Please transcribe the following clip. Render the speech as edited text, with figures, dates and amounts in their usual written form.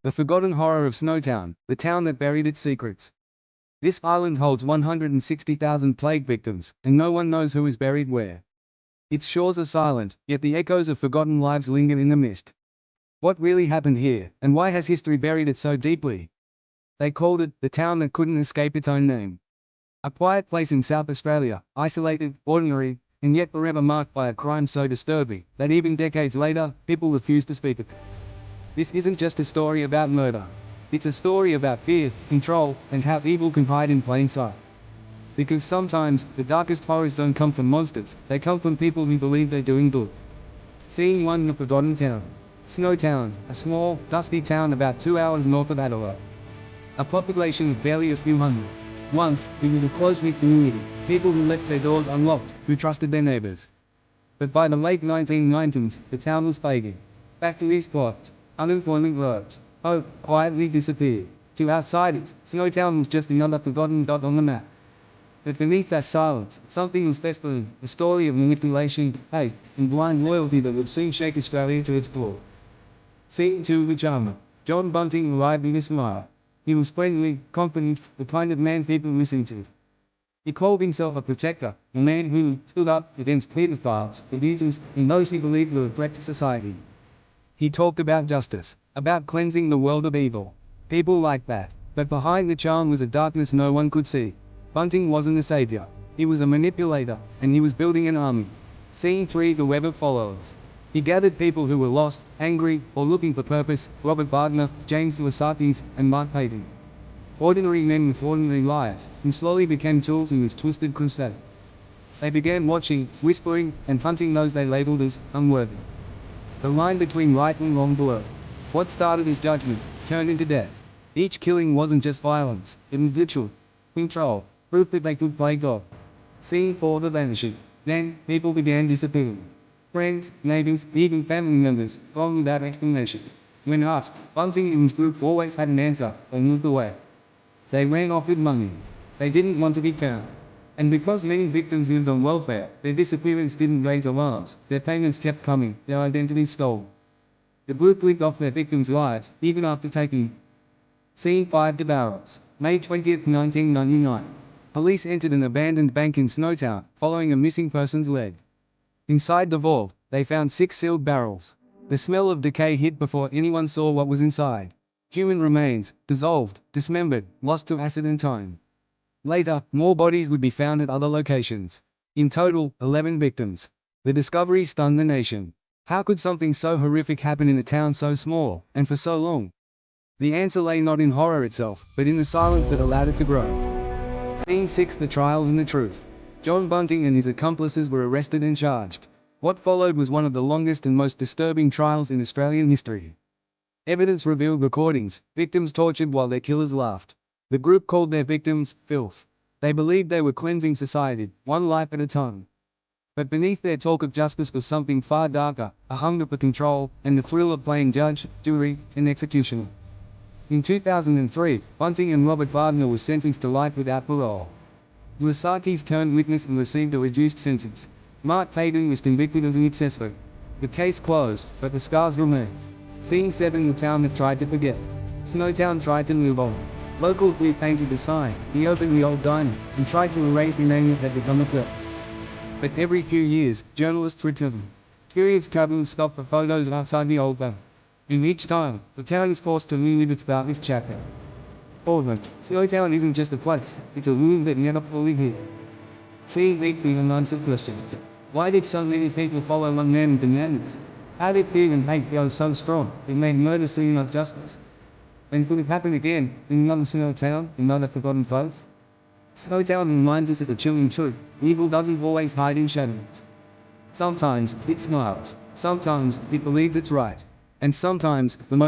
The Forgotten Horror of Snowtown, the town that buried its secrets. This island holds 160,000 plague victims, and no one knows who is buried where. Its shores are silent, yet the echoes of forgotten lives linger in the mist. What really happened here, and why has history buried it so deeply? They called it the town that couldn't escape its own name. A quiet place in South Australia, isolated, ordinary, and yet forever marked by a crime so disturbing that even decades later, people refuse to speak of it. This isn't just a story about murder. It's a story about fear, control, and how evil can hide in plain sight. Because sometimes, the darkest horrors don't come from monsters, they come from people who believe they're doing good. Scene 1: The Forgotten Town. Snowtown, a small, dusty town about 2 hours north of Adelaide. A population of barely a few hundred. Once, it was a close-knit community, people who left their doors unlocked, who trusted their neighbors. But by the late 1990s, the town was fading. Factories closed, unemployment rose, hope quietly disappeared. To outsiders, Snowtown was just another forgotten dot on the map. But beneath that silence, something was festering, a story of manipulation, hate, and blind loyalty that would soon shake Australia to its core. Scene 2: The Charmer. John Bunting arrived in a smile. He was friendly, confident, the kind of man people listened to. He called himself a protector, a man who stood up against pedophiles, abusers, and those he believed were a threat to society. He talked about justice, about cleansing the world of evil. People like that. But behind the charm was a darkness no one could see. Bunting wasn't a savior. He was a manipulator, and he was building an army. Scene 3: The Web of Followers. He gathered people who were lost, angry, or looking for purpose: Robert Wagner, James Lasakis, and Mark Payton. Ordinary men with ordinary lives, who slowly became tools in this twisted crusade. They began watching, whispering, and hunting those they labeled as unworthy. The line between right and wrong blurred. What started as judgment turned into death. Each killing wasn't just violence, it was ritual, control, proof that they could play God. Scene 4: The Vanishing. Then, people began disappearing. Friends, neighbors, even family members, gone without explanation. When asked, Bunting and his group always had an answer, they moved away. They ran off with money. They didn't want to be found. And because many victims lived on welfare, their disappearance didn't raise alarms. Their payments kept coming, their identities stolen. The group lived off their victims' lives, even after taking. Scene 5: The Barrels. May 20, 1999. Police entered an abandoned bank in Snowtown, following a missing person's leg. Inside the vault, they found 6 sealed barrels. The smell of decay hit before anyone saw what was inside. Human remains, dissolved, dismembered, lost to acid and time. Later, more bodies would be found at other locations. In total, 11 victims. The discovery stunned the nation. How could something so horrific happen in a town so small, and for so long? The answer lay not in horror itself, but in the silence that allowed it to grow. Scene 6: The Trial and the Truth. John Bunting and his accomplices were arrested and charged. What followed was one of the longest and most disturbing trials in Australian history. Evidence revealed recordings, victims tortured while their killers laughed. The group called their victims filth. They believed they were cleansing society, one life at a time. But beneath their talk of justice was something far darker, a hunger for control, and the thrill of playing judge, jury, and executioner. In 2003, Bunting and Robert Wagner were sentenced to life without parole. Lasakis turned witness and received a reduced sentence. Mark Payton was convicted as an accessory. The case closed, but the scars remain. Scene 7: The Town That Tried to Forget. Snowtown tried to move on. Locals repainted the sign, reopened the old diner, and tried to erase the name that had become a curse. But every few years, journalists returned. Curious travelers stopped for photos outside the old bank. And each time, the town is forced to relive its darkest chapter. Portland, Snowtown isn't just a place, it's a room that never fully healed. Scene 8: The Unanswered Questions. Why did so many people follow one man into madness? How did fear and hate go so strong, it made murder seem like justice? And could it happen again, in another Snowtown, another forgotten place? Snowtown reminds us of the chilling truth: evil doesn't always hide in shadows. Sometimes, it smiles. Sometimes, it believes it's right. And sometimes, the most